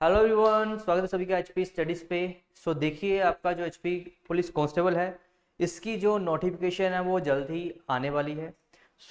Hello everyone, स्वागत है सभी का एचपी स्टडीज पे। देखिए, आपका जो एचपी पुलिस कांस्टेबल है, इसकी जो नोटिफिकेशन है वो जल्द ही आने वाली है।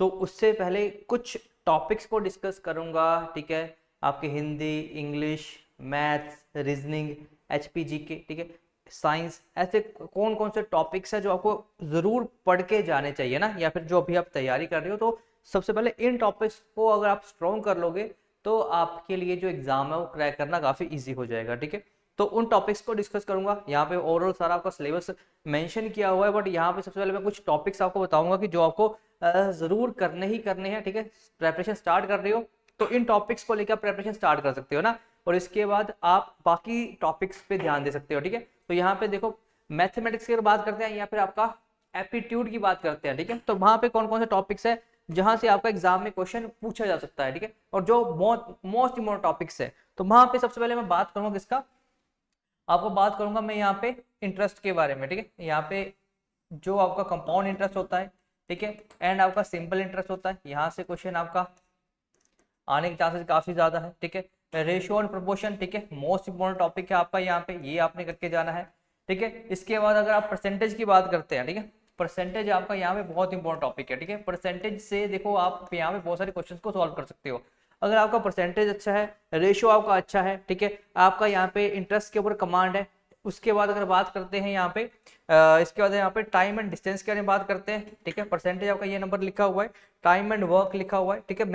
उससे पहले कुछ टॉपिक्स को डिस्कस करूंगा। ठीक है, आपके Hindi, English, maths, reasoning, HP GK, ठीक है, साइंस, ऐसे कौन कौन से टॉपिक्स हैं जो आपको ज़रूर पढ़ के जाने चाहिए ना, या फिर जो अभी आप तैयारी कर रहे हो। तो सबसे पहले इन टॉपिक्स को अगर आप स्ट्रॉन्ग कर लोगे तो आपके लिए जो एग्जाम है वो क्रैक करना काफी इजी हो जाएगा। ठीक है, तो उन टॉपिक्स को डिस्कस करूंगा। यहाँ पे ओवरऑल सारा आपका सिलेबस मेंशन किया हुआ है, बट यहाँ पे सबसे पहले मैं कुछ टॉपिक्स आपको बताऊंगा कि जो आपको जरूर करने ही करने हैं। ठीक है, प्रेपरेशन स्टार्ट कर रहे हो तो इन टॉपिक्स को लेकर प्रेपरेशन स्टार्ट कर सकते हो ना, और इसके बाद आप बाकी टॉपिक्स पे ध्यान दे सकते हो। ठीक है, तो यहाँ पे देखो, मैथमेटिक्स की बात करते हैं या फिर आपका एप्टीट्यूड की बात करते हैं। ठीक है, तो वहां पे कौन कौन से टॉपिक्स है जहां से आपका एग्जाम में क्वेश्चन पूछा जा सकता है। ठीक है, और जो मोस्ट इम्पोर्टेंट टॉपिक्स है, तो वहां पे सबसे पहले मैं बात करूंगा किसका, आपको बात करूंगा मैं यहाँ पे इंटरेस्ट के बारे में। ठीक है, यहाँ पे जो आपका कंपाउंड इंटरेस्ट होता है, ठीक है, एंड आपका सिंपल इंटरेस्ट होता है, यहाँ से क्वेश्चन आपका आने के चांसेस काफी ज्यादा है। ठीक है, रेशियो एंड प्रोपोर्शन, ठीक है, मोस्ट इंपोर्टेंट टॉपिक है आपका यहाँ पे, ये आपने करके जाना है। ठीक है, इसके बाद अगर आप परसेंटेज की बात करते हैं, ठीक है, परसेंटेज आपका यहाँ पे बहुत इंपॉर्टेंट टॉपिक है। ठीक है, परसेंटेज से देखो आप यहाँ पे बहुत सारे क्वेश्चंस को सॉल्व कर सकते हो। अगर आपका परसेंटेज अच्छा है, रेशियो आपका अच्छा है, ठीक है, आपका यहाँ पे इंटरेस्ट के ऊपर कमांड है। उसके बाद अगर बात करते हैं यहाँ पे इसके बाद यहाँ पे टाइम एंड डिस्टेंस के बारे में बात करते हैं। ठीक है, परसेंटेज आपका ये नंबर लिखा हुआ है, टाइम एंड वर्क लिखा हुआ है। ठीक है,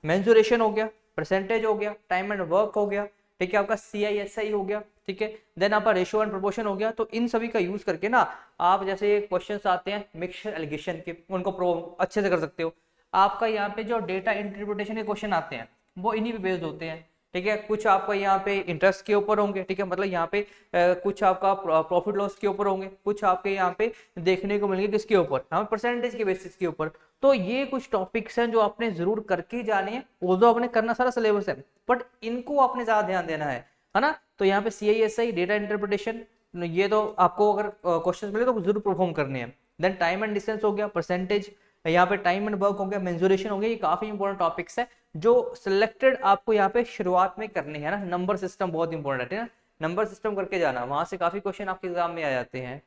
मेंसुरेशन हो गया, परसेंटेज हो गया, टाइम एंड वर्क हो गया, ठीक है, आपका CISI हो गया। ठीक है, देन आपका रेशियो एंड प्रोपोर्शन हो गया। तो इन सभी का यूज करके ना आप जैसे क्वेश्चंस आते हैं मिक्सचर एलिगेशन के, उनको अच्छे से कर सकते हो। आपका यहाँ पे जो डेटा इंटरप्रिटेशन के क्वेश्चन आते हैं वो इन्हीं पे बेस्ड होते हैं। ठीक है, कुछ आपका यहाँ पे इंटरेस्ट के ऊपर होंगे, ठीक है, मतलब यहाँ पे कुछ आपका प्रॉफिट लॉस के ऊपर होंगे, कुछ आपके यहाँ पे देखने को मिलेंगे किसके ऊपर, हम परसेंटेज के बेसिस के ऊपर। तो ये कुछ टॉपिक्स हैं जो आपने जरूर करके ही जाने हैं, वो तो आपने करना सारा सिलेबस है, बट इनको आपने ज्यादा ध्यान देना है ना। तो यहाँ पे CISI, डेटा इंटरप्रिटेशन, ये तो आपको अगर क्वेश्चन मिले तो जरूर परफॉर्म करने हैं। देन टाइम एंड डिस्टेंस हो गया, परसेंटेज, यहाँ पे टाइम एंड वर्क हो गया, मेंसुरेशन हो गया, ये काफी इंपॉर्टेंट टॉपिक्स है जो सिलेक्टेड आपको यहाँ पे शुरुआत में करने हैं ना। नंबर सिस्टम बहुत इंपॉर्टेंट है ना, नंबर सिस्टम करके जाना, वहां से काफी क्वेश्चन आपके एग्जाम में आ जाते हैं।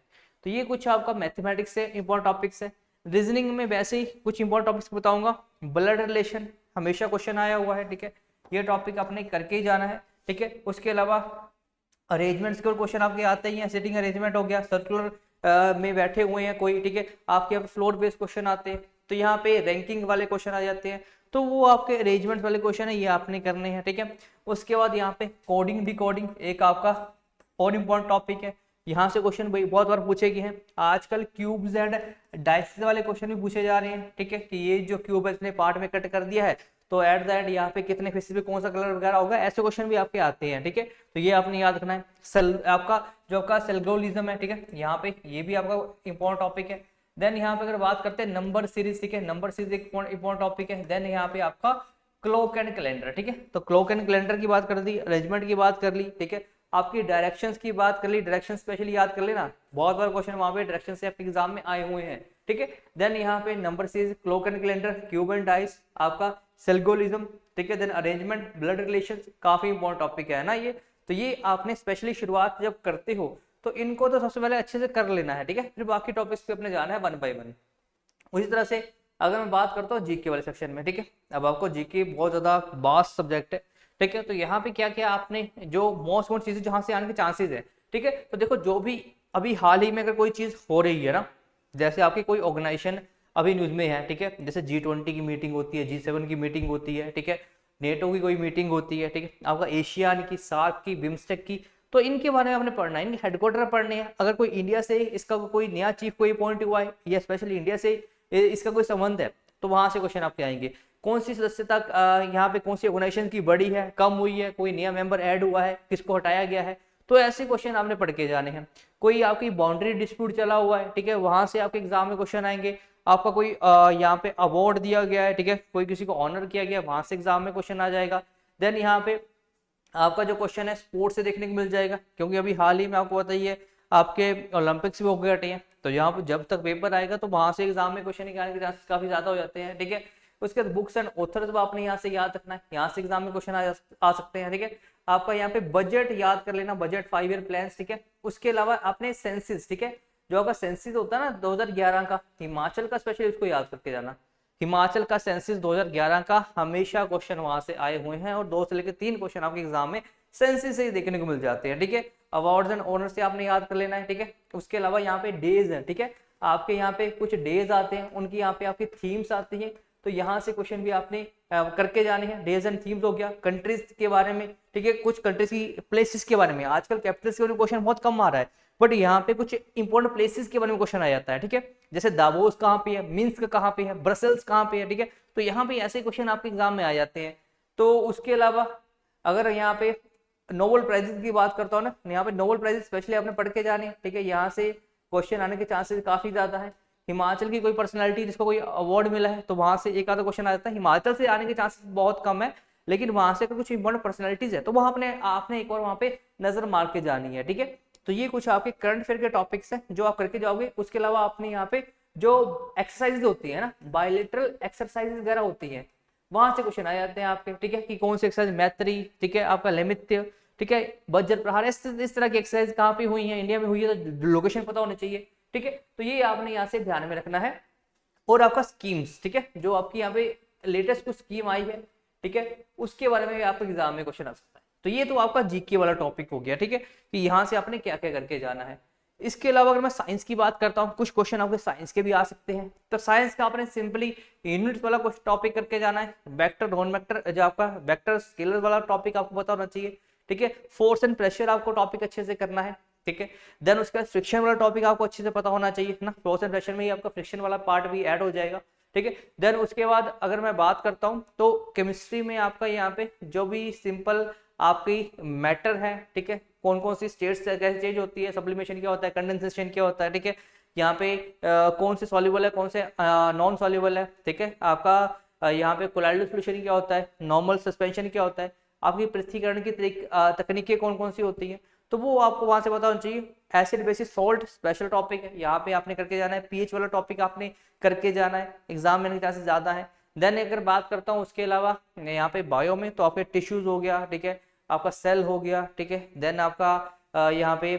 तो ये कुछ आपका मैथमेटिक्स से इंपॉर्टेंट टॉपिक्स है। रीजनिंग में वैसे ही कुछ इंपॉर्टेंट टॉपिक्स बताऊंगा। ब्लड रिलेशन हमेशा क्वेश्चन आया हुआ है, ठीक है, ये टॉपिक आपने करके ही जाना है। ठीक है, उसके अलावा अरेंजमेंट्स के क्वेश्चन आपके आते ही हैं, सिटिंग अरेंजमेंट हो गया, सर्कुलर में बैठे हुए हैं कोई, ठीक है, आपके यहाँ फ्लोर बेस्ड क्वेश्चन आते हैं, तो यहाँ पे रैंकिंग वाले क्वेश्चन आ जाते हैं, तो वो आपके अरेंजमेंट वाले क्वेश्चन है, ये आपने करने हैं। ठीक है, उसके बाद यहाँ पे कोडिंग डिकोडिंग एक आपका और इम्पोर्टेंट टॉपिक है, यहाँ से क्वेश्चन बहुत बार पूछे गए हैं। आजकल क्यूब्स एंड डाइसेस वाले क्वेश्चन भी पूछे जा रहे हैं। ठीक है, कि ये जो क्यूब है इसने पार्ट में कट कर दिया है, तो एट द एंड यहाँ पे कितने फेसेस पे कौन सा कलर वगैरह होगा, ऐसे क्वेश्चन भी आपके आते हैं। ठीक है, तो ये आपने याद रखना है। सेल आपका जो आपका सेल्गोलिज्म है, ठीक है, यहाँ पे ये भी आपका इंपॉर्टेंट टॉपिक है। देन यहाँ पे अगर बात करते हैं नंबर सीरीज, ठीक है, नंबर सीरीज एक इंपॉर्टेंट टॉपिक है। देन यहाँ पे आपका क्लॉक एंड कैलेंडर, ठीक है, तो क्लॉक एंड कैलेंडर की बात कर दी, अरेंजमेंट की बात कर ली, ठीक है, आपकी डायरेक्शंस की बात कर ली, डायरेक्शन स्पेशली याद कर लेना, बहुत बार क्वेश्चन वहां पे डायरेक्शन से आपके एग्जाम में आए हुए हैं। ठीक है, देन यहाँ पे number series, clock and calendar, cube and dice, आपका सेल्गोलिज्म, ठीक है, देन अरेंजमेंट, ब्लड रिलेशंस, काफी इंपॉर्टेंट टॉपिक है ना ये। तो ये आपने स्पेशली शुरुआत जब करते हो तो इनको तो सबसे पहले अच्छे से कर लेना है। ठीक है, फिर बाकी टॉपिक्स पे अपने जाना है वन बाय वन। उसी तरह से अगर मैं बात करता हूँ जीके वाले सेक्शन में, ठीक है, अब आपको जीके बहुत ज्यादा वास्ट सब्जेक्ट है। ठीक है, तो यहाँ पे क्या क्या आपने जो मोस्ट इम्पोर्टेंट चीजें जहां से आने के चांसेस है, ठीक है, तो देखो जो भी अभी हाल ही में अगर कोई चीज हो रही है ना, जैसे आपकी कोई ऑर्गेनाइजेशन अभी न्यूज में है, ठीक है, जैसे G20 की मीटिंग होती है, G7 की मीटिंग होती है, ठीक है, नेटो की कोई मीटिंग होती है, ठीक है, आपका एशियान की, सार्क की, बिम्स्टेक की, तो इनके बारे में आपने पढ़ना है, इनके हेडक्वार्टर पढ़ने हैं। अगर कोई इंडिया से इसका कोई नया चीफ कोई अपॉइंट हुआ है या स्पेशली इंडिया से इसका कोई संबंध है, तो वहां से क्वेश्चन आपके आएंगे। कौन सी सदस्यता यहाँ पे कौन सी ऑर्गेनाइजेशन की बढ़ी है, कम हुई है, कोई नया मेंबर ऐड हुआ है, किसको हटाया गया है, तो ऐसे क्वेश्चन आपने पढ़ के जाने हैं। कोई आपकी बाउंड्री डिस्प्यूट चला हुआ है, ठीक है, वहां से आपके एग्जाम में क्वेश्चन आएंगे। आपका कोई यहाँ पे अवार्ड दिया गया है, ठीक है, कोई किसी को ऑनर किया गया, वहां से एग्जाम में क्वेश्चन आ जाएगा। देन यहाँ पे आपका जो क्वेश्चन है स्पोर्ट्स से देखने को मिल जाएगा, क्योंकि अभी हाल ही में आपको बताइए आपके ओलंपिक्स भी हो गए हटे हैं, तो यहाँ पे जब तक पेपर आएगा तो वहां से एग्जाम में क्वेश्चन आने के चांसेस काफी ज्यादा हो जाते हैं। ठीक है, उसके बाद बुक्स एंड ऑथर्स आपने यहाँ से याद रखना है, यहाँ से एग्जाम में क्वेश्चन आ सकते हैं, ठीक है। आपका यहाँ पे बजट याद कर लेना, बजट 5 ईयर प्लान, ठीक है। उसके अलावा आपने सेंसिस, ठीक है, जो आपका सेंसिस होता है ना 2011 का, हिमाचल का स्पेशली उसको याद करके जाना। हिमाचल का सेंसिस 2011 का हमेशा क्वेश्चन वहां से आए हुए हैं और 2 से लेकर 3 क्वेश्चन आपके एग्जाम में सेंसिस से ही देखने को मिल जाते हैं, ठीक है। अवार्ड्स एंड ऑनर्स से आपने याद कर लेना है, ठीक है। उसके अलावा यहाँ पे डेज है, ठीक है, आपके यहाँ पे कुछ डेज आते हैं, उनकी यहाँ पे आपकी थीम्स आती हैं, तो यहाँ से क्वेश्चन भी आपने करके जाने हैं। डेज एंड थीम्स हो गया, कंट्रीज के बारे में, ठीक है, कुछ कंट्रीज की प्लेसेस के बारे में, आजकल कैपिटल्स के बारे में क्वेश्चन बहुत कम आ रहा है, बट यहाँ पे कुछ इंपॉर्टेंट प्लेसेस के बारे में क्वेश्चन आ जाता है, ठीक है। जैसे दावोस कहाँ पे है, मिन्स्क कहाँ पे है, ब्रसेल्स कहाँ पे है, ठीक है। तो यहाँ पे ऐसे क्वेश्चन आपके एग्जाम में आ जाते हैं। तो उसके अलावा अगर यहाँ पे नोबेल प्राइजेस की बात करता हूँ ना, यहाँ पे नोबेल प्राइजेस स्पेशली आपने पढ़ के जाने, ठीक है। यहाँ से क्वेश्चन आने के चांसेस काफी ज्यादा है। हिमाचल की कोई पर्सनालिटी जिसको कोई अवार्ड मिला है तो वहां से एक आधा क्वेश्चन आ जाता है। हिमाचल से आने के चांसेस बहुत कम है, लेकिन वहां से कुछ इंपॉर्टेंट पर्सनालिटीज है तो वहां आपने एक बार वहां पे नजर मार के जानी है, ठीक है। तो ये कुछ आपके करंट अफेयर के टॉपिक्स हैं जो आप करके जाओगे। उसके अलावा आपने यहाँ पे जो एक्सरसाइज होती है ना, बायोलेटरल एक्सरसाइज वगैरह होती है, वहां से क्वेश्चन आ जाते हैं आपके, ठीक है, कि कौन सी एक्सरसाइज, मैत्री, ठीक है, आपका लैमित्य, ठीक है, वज्र प्रहार, इस तरह की एक्सरसाइज कहाँ पे हुई है, इंडिया में हुई है तो लोकेशन पता होना चाहिए, ठीक है। तो ये आपने यहाँ से ध्यान में रखना है। और आपका स्कीम्स, ठीक है, जो आपकी यहाँ पे लेटेस्ट कुछ स्कीम आई है, ठीक है, उसके बारे में आपको एग्जाम में क्वेश्चन आ सकता है। तो ये तो आपका जीके वाला टॉपिक हो गया, ठीक है, कि यहाँ से आपने क्या क्या करके जाना है। इसके अलावा अगर मैं साइंस की बात करता हूँ, कुछ क्वेश्चन आपके साइंस के भी आ सकते हैं। तो साइंस का आपने सिंपली यूनिट्स वाला कुछ टॉपिक करके जाना है, वेक्टर नॉन वेक्टर, जो आपका वेक्टर स्केलर वाला टॉपिक आपको पता होना चाहिए, ठीक है। फोर्स एंड प्रेशर आपको टॉपिक अच्छे से करना है, ठीक है। देन उसका फ्रिक्शन वाला टॉपिक आपको अच्छे से पता होना चाहिए ना, फोर्स एंड प्रेशर में ही आपका फ्रिक्शन वाला पार्ट भी ऐड हो जाएगा, ठीक है। देन उसके बाद अगर मैं बात करता हूँ तो केमिस्ट्री में आपका यहाँ पे जो भी सिंपल आपकी मैटर है, ठीक है, कौन कौन सी स्टेट्स कैसे चेंज होती है, सब्लिमेशन क्या होता है, कंडेंसेशन क्या होता है, ठीक है, यहाँ पे कौन से सॉल्युबल है, कौन से नॉन सॉल्युबल है, ठीक है, आपका यहाँ पे कोलाइडल सॉल्यूशन क्या होता है, नॉर्मल सस्पेंशन क्या होता है, आपकी पृथक्करण की तकनीकें कौन कौन सी होती हैं, तो वो आपको वहां से पता होना चाहिए। Acid basis salt special topic है, यहाँ पे आपने करके जाना है। पीएच वाला टॉपिक आपने करके जाना है, एग्जाम में चांसेस ज्यादा है। देन अगर बात करता हूँ उसके अलावा यहाँ पे बायो में, तो आपके टिश्यूज हो गया, ठीक है, आपका सेल हो गया, ठीक है, देन आपका यहाँ पे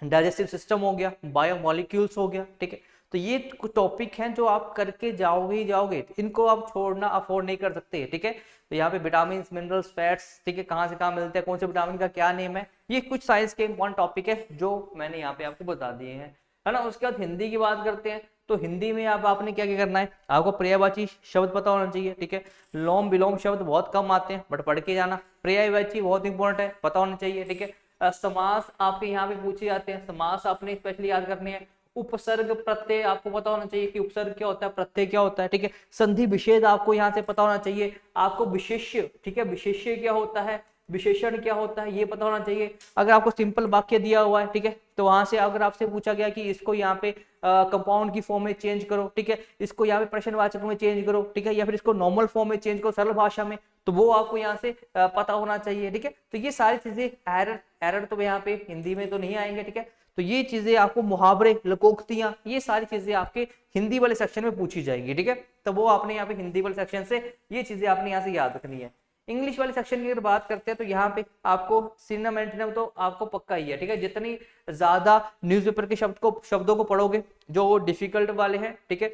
डाइजेस्टिव सिस्टम हो गया, बायोमोलिक्यूल्स हो गया, ठीक है। तो ये कुछ टॉपिक हैं जो आप करके जाओगे ही जाओगे, इनको आप छोड़ना अफोर्ड नहीं कर सकते, ठीक है। तो यहाँ पे विटामिन, मिनरल्स, फैट्स, ठीक है, कहाँ से कहाँ मिलते हैं, कौन से विटामिन का क्या नेम है, ये कुछ साइंस के इंपॉर्टेंट टॉपिक है जो मैंने यहाँ पे आपको बता दिए हैं, है ना। उसके बाद हिंदी की बात करते हैं, तो हिंदी में आपने क्या क्या करना है, आपको पर्यायवाची शब्द पता होना चाहिए, ठीक है। लोम विलोम शब्द बहुत कम आते हैं बट पढ़ के जाना। पर्यायवाची बहुत इंपॉर्टेंट है, पता होना चाहिए, ठीक है। समास आपके यहाँ पे पूछे जाते हैं, समास आपने स्पेशली याद करने हैं। उपसर्ग प्रत्यय आपको पता होना चाहिए कि उपसर्ग क्या होता है, प्रत्यय क्या होता है, ठीक है। संधि विशेष आपको यहाँ से पता होना चाहिए। आपको विशेष्य, ठीक है, विशेष्य क्या होता है, विशेषण क्या होता है, ये पता होना चाहिए। अगर आपको सिंपल वाक्य दिया हुआ है, ठीक है, तो वहां से अगर आपसे पूछा गया कि इसको यहाँ पे कंपाउंड की फॉर्म में चेंज करो, ठीक है, इसको यहाँ पे प्रश्नवाचक में चेंज करो, ठीक है, या फिर इसको नॉर्मल फॉर्म में चेंज करो, सरल भाषा में, तो वो आपको यहाँ से पता होना चाहिए, ठीक है। तो ये सारी चीजें एरर तो यहाँ पे हिंदी में तो नहीं आएंगे, ठीक है। तो ये चीजें आपको मुहावरे, लोकोक्तियां, ये सारी चीजें आपके हिंदी वाले सेक्शन में पूछी जाएंगी, ठीक है। तो वो आपने यहाँ पे हिंदी वाले सेक्शन से ये चीजें आपने यहाँ से याद रखनी है। इंग्लिश वाले सेक्शन की अगर बात करते हैं तो यहाँ पे आपको सिनोनिम एंटोनिम तो आपको पक्का ही है, ठीक है। जितनी ज्यादा न्यूज़पेपर के शब्दों को पढ़ोगे जो डिफिकल्ट वाले हैं, ठीक है,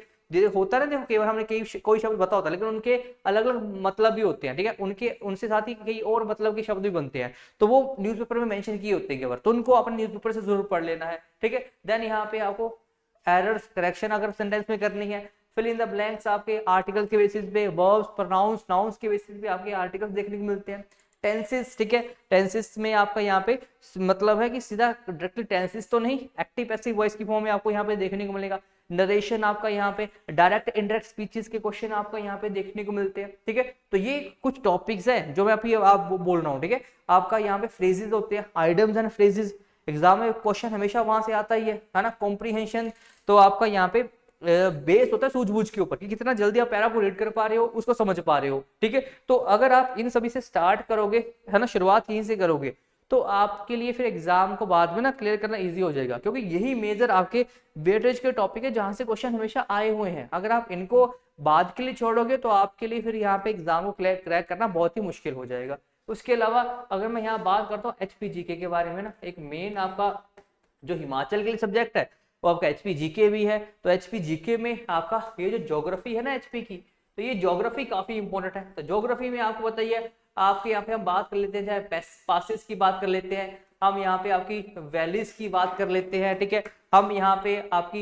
होता है ना, देखो केवल हमने कोई शब्द बता होता है लेकिन उनके अलग अलग मतलब भी होते हैं, ठीक है, उनके उनसे साथ ही कई और मतलब के शब्द भी बनते हैं, तो वो न्यूज़पेपर में मेंशन किए होते हैं केवल, तो उनको अपने न्यूज़पेपर से जरूर पढ़ लेना है, ठीक है। देन यहाँ पे आपको एरर्स करेक्शन अगर सेंटेंस में करनी है, फिल इन द ब्लैंक्स आपके आर्टिकल के बेसिस पे, वर्ब्स, प्रोनाउंस, नाउंस के बेसिस पे आपके आर्टिकल्स देखने को मिलते हैं। टेंसेस, ठीक है, टेंसेस में आपका यहाँ पे मतलब है कि सीधा डायरेक्टली टेंसेस तो नहीं, एक्टिव पैसिव वॉइस की फॉर्म में आपको यहाँ पे देखने को मिलेगा। नरेशन आपका यहाँ पे, डायरेक्ट इनडायरेक्ट स्पीचेस के क्वेश्चन आपका यहाँ पे देखने को मिलते हैं, ठीक है। तो ये कुछ टॉपिक्स हैं जो मैं आप बोल रहा हूँ, ठीक है। आपका यहाँ पे फ्रेजेस होते हैं, आइडियम्स एंड फ्रेजेस, एग्जाम में क्वेश्चन हमेशा वहां से आता ही है ना। कॉम्प्रीहेंशन तो आपका यहाँ पे बेस होता है सूझबूझ के ऊपर कि कितना जल्दी आप पैरा को रीड कर पा रहे हो, उसको समझ पा रहे हो, ठीक है। तो अगर आप इन सभी से स्टार्ट करोगे, है ना, शुरुआत यहीं से करोगे, तो आपके लिए फिर एग्जाम को बाद में ना क्लियर करना इजी हो जाएगा, क्योंकि यही मेजर आपके वेटेज के टॉपिक है जहां से क्वेश्चन हमेशा आए हुए हैं। अगर आप इनको बाद के लिए छोड़ोगे तो आपके लिए फिर यहाँ पे एग्जाम को क्रैक करना बहुत ही मुश्किल हो जाएगा। उसके अलावा अगर मैं यहाँ बात करता हूँ HPGK के बारे में ना, एक मेन आपका जो हिमाचल के लिए सब्जेक्ट है वो आपका HPGK भी है। तो HPGK में आपका ये जो ज्योग्राफी है ना HP की, तो ये ज्योग्राफी काफी इंपॉर्टेंट है। तो ज्योग्राफी में आपको बताइए, आपके यहाँ पे हम बात कर लेते हैं, चाहे पासेस की बात कर लेते हैं, हम यहाँ पे आपकी वैलीज की बात कर लेते हैं, ठीक है, हम यहाँ पे आपकी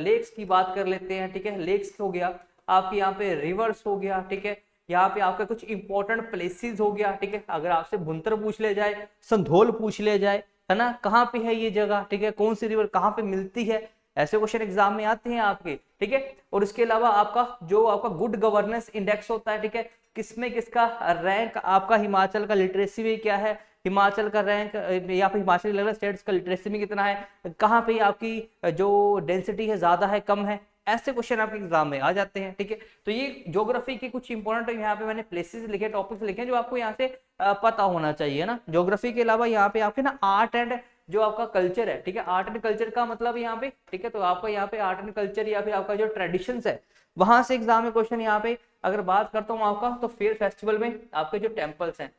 लेक्स की बात कर लेते हैं, ठीक है, लेक्स हो गया, आपके यहाँ पे रिवर्स हो गया, ठीक है, यहाँ पे आपका कुछ इंपॉर्टेंट प्लेसेस हो गया, ठीक है, अगर आपसे भुंतर पूछ ले जाए, संधोल पूछ ले जाए, है ना, कहाँ पे है ये जगह, ठीक है, कौन सी रिवर कहाँ पे मिलती है, ऐसे क्वेश्चन एग्जाम में आते हैं आपके, ठीक है। और इसके अलावा आपका जो आपका गुड गवर्नेंस इंडेक्स होता है, ठीक है, किसमें किसका रैंक आपका हिमाचल का लिटरेसी में क्या है, हिमाचल का रैंक या फिर हिमाचल अलग अलग स्टेट्स का लिटरेसी में कितना है, कहाँ पे आपकी जो डेंसिटी है ज्यादा है कम है, ऐसे क्वेश्चन आपके एग्जाम में आ जाते हैं, ठीक है। तो ये ज्योग्राफी के कुछ इंपॉर्टेंट यहाँ पे मैंने प्लेसेस लिखे, टॉपिक्स लिखे जो आपको यहाँ से पता होना चाहिए ना। ज्योग्राफी के अलावा यहाँ पे आपके ना आर्ट एंड जो आपका कल्चर है, ठीक है, आर्ट एंड कल्चर का मतलब यहाँ पे, ठीक है, तो आपका यहाँ पे आर्ट एंड कल्चर या फिर आपका जो ट्रेडिशंस है वहां से एग्जाम में क्वेश्चन यहाँ पे अगर बात करता हूँ आपका, तो फेयर फेस्टिवल में आपके जो टेम्पल्स हैं,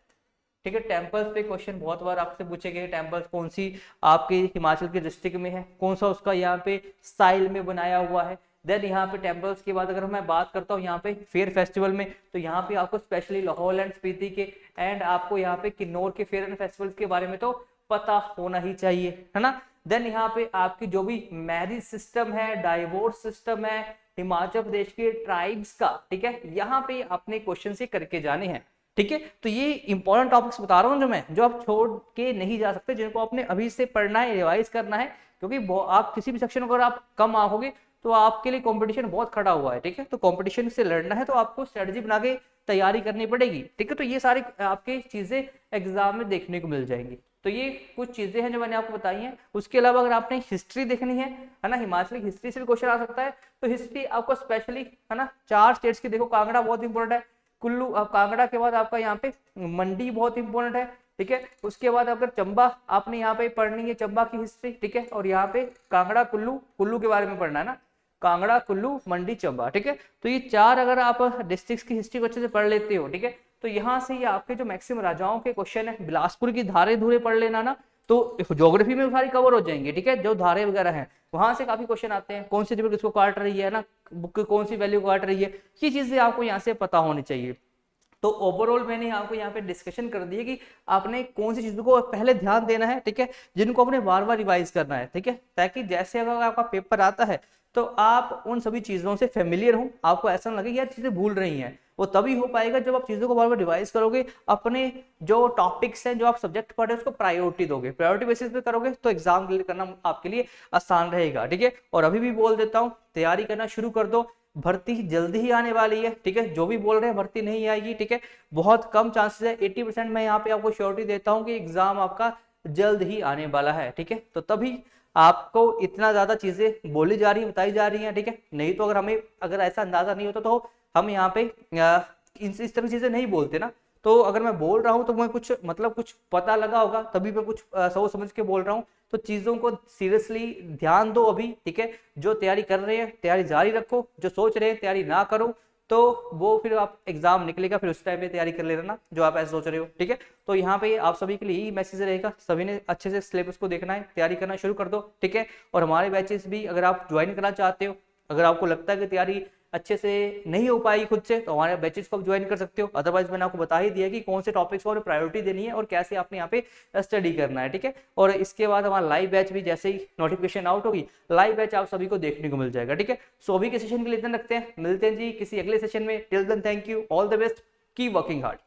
ठीक है, टेम्पल्स पे क्वेश्चन बहुत बार आपसे पूछे गए, टेम्पल्स कौन सी आपके हिमाचल के डिस्ट्रिक्ट में है, कौन सा उसका यहाँ पे स्टाइल में बनाया हुआ है। देन यहाँ पे टेम्पल्स के बाद अगर मैं बात करता हूँ यहाँ पे फेयर फेस्टिवल में, तो यहाँ पे आपको स्पेशली लाहौल एंड स्पीति के एंड आपको यहाँ पे किन्नौर के फेयर एंड फेस्टिवल्स के बारे में तो पता होना ही चाहिए, है ना। देन यहाँ पे आपकी जो भी मैरिज सिस्टम है, डाइवोर्स सिस्टम है हिमाचल प्रदेश के ट्राइब्स का, ठीक है, यहाँ पे अपने क्वेश्चन से करके जाने हैं, ठीक है। तो ये इंपॉर्टेंट टॉपिक्स बता रहा हूँ जो मैं, जो आप छोड़ के नहीं जा सकते, जिनको आपने अभी से पढ़ना है, रिवाइज करना है, क्योंकि आप किसी भी सेक्शन को अगर आप कम आंकोगे तो आपके लिए कंपटीशन बहुत खड़ा हुआ है, ठीक है। तो कंपटीशन से लड़ना है तो आपको स्ट्रेटजी बना के तैयारी करनी पड़ेगी, ठीक है। तो ये सारी आपकी चीजें एग्जाम में देखने को मिल जाएंगी। तो ये कुछ चीजें हैं जो मैंने आपको बताई हैं। उसके अलावा अगर आपने हिस्ट्री देखनी है ना, हिमाचल की हिस्ट्री से भी क्वेश्चन आ सकता है। तो हिस्ट्री आपको स्पेशली, है ना, 4 स्टेट्स की देखो, कांगड़ा बहुत इंपॉर्टेंट है, कुल्लू, कांगड़ा के बाद आपका यहाँ पे मंडी बहुत इंपॉर्टेंट है, ठीक है। उसके बाद अगर चंबा आपने यहाँ पे पढ़नी है, चंबा की हिस्ट्री, ठीक है, और यहाँ पे कांगड़ा, कुल्लू, कुल्लू के बारे में पढ़ना है ना, कांगड़ा, कुल्लू, मंडी, चंबा, ठीक है। तो ये 4 अगर आप डिस्ट्रिक्ट्स की हिस्ट्री को अच्छे से पढ़ लेते हो, ठीक है, तो यहाँ से ये आपके जो मैक्सिमम राजाओं के क्वेश्चन है, बिलासपुर की धारे धूरे पढ़ लेना ना, तो ज्योग्राफी में सारी कवर हो जाएंगे, ठीक है। जो धारे वगैरह हैं वहां से काफी क्वेश्चन आते हैं, कौन सी रिवर किसको काट रही है ना, बुक कौन सी वैल्यू काट रही है, ये चीजें आपको यहाँ से पता होनी चाहिए। तो ओवरऑल मैंने आपको यहाँ पे डिस्कशन कर दी है कि आपने कौन सी चीजों को पहले ध्यान देना है, ठीक है, जिनको आपने बार बार रिवाइज करना है, ठीक है, ताकि जैसे अगर आपका पेपर आता है तो आप उन सभी चीजों से फेमिलियर हो, आपको ऐसा ना लगे कि यार चीजें भूल रही हैं। वो तभी हो पाएगा जब आप चीजों को बार बार रिवाइज करोगे, अपने जो टॉपिक्स हैं, जो आप सब्जेक्ट पढ़ रहे हैं उसको प्रायोरिटी दोगे, प्रायोरिटी बेसिस पे करोगे तो एग्जाम क्लियर करना आपके लिए आसान रहेगा, ठीक है। और अभी भी बोल देता हूँ, तैयारी करना शुरू कर दो, भर्ती जल्दी ही आने वाली है, ठीक है। जो भी बोल रहे हैं भर्ती नहीं आएगी, ठीक है, बहुत कम चांसेस है, 80% मैं यहाँ पे आपको श्योरिटी देता हूँ कि एग्जाम आपका जल्द ही आने वाला है, ठीक है। तो तभी आपको इतना ज्यादा चीजें बोली जा रही है, बताई जा रही हैं, ठीक है। नहीं तो अगर ऐसा अंदाजा नहीं होता तो हम यहाँ पे इस तरह चीजें नहीं बोलते ना। तो अगर मैं बोल रहा हूँ तो मैं कुछ कुछ पता लगा होगा, तभी मैं कुछ सोच समझ के बोल रहा हूँ। तो चीजों को सीरियसली ध्यान दो अभी, ठीक है। जो तैयारी कर रहे हैं तैयारी जारी रखो, जो सोच रहे हैं तैयारी ना करो तो वो फिर आप एग्जाम निकलेगा, फिर उस टाइम पे तैयारी कर लेना ना जो आप ऐसे सोच रहे हो, ठीक है। तो यहाँ पे आप सभी के लिए यही मैसेज रहेगा, सभी ने अच्छे से सिलेबस को देखना है, तैयारी करना शुरू कर दो, ठीक है। और हमारे बैचेस भी अगर आप ज्वाइन करना चाहते हो, अगर आपको लगता है कि तैयारी अच्छे से नहीं हो पाई खुद से, तो हमारे बैचेस को आप ज्वाइन कर सकते हो। अदरवाइज मैंने आपको बता ही दिया कि कौन से टॉपिक्स को प्रायोरिटी देनी है और कैसे आपने यहाँ पे स्टडी करना है, ठीक है। और इसके बाद हमारा लाइव बैच भी जैसे ही नोटिफिकेशन आउट होगी, लाइव बैच आप सभी को देखने को मिल जाएगा, ठीक है। सो अभी के सेशन के लिए इतना रखते हैं, मिलते हैं जी किसी अगले सेशन में। Till then thank you, all the best, keep working hard.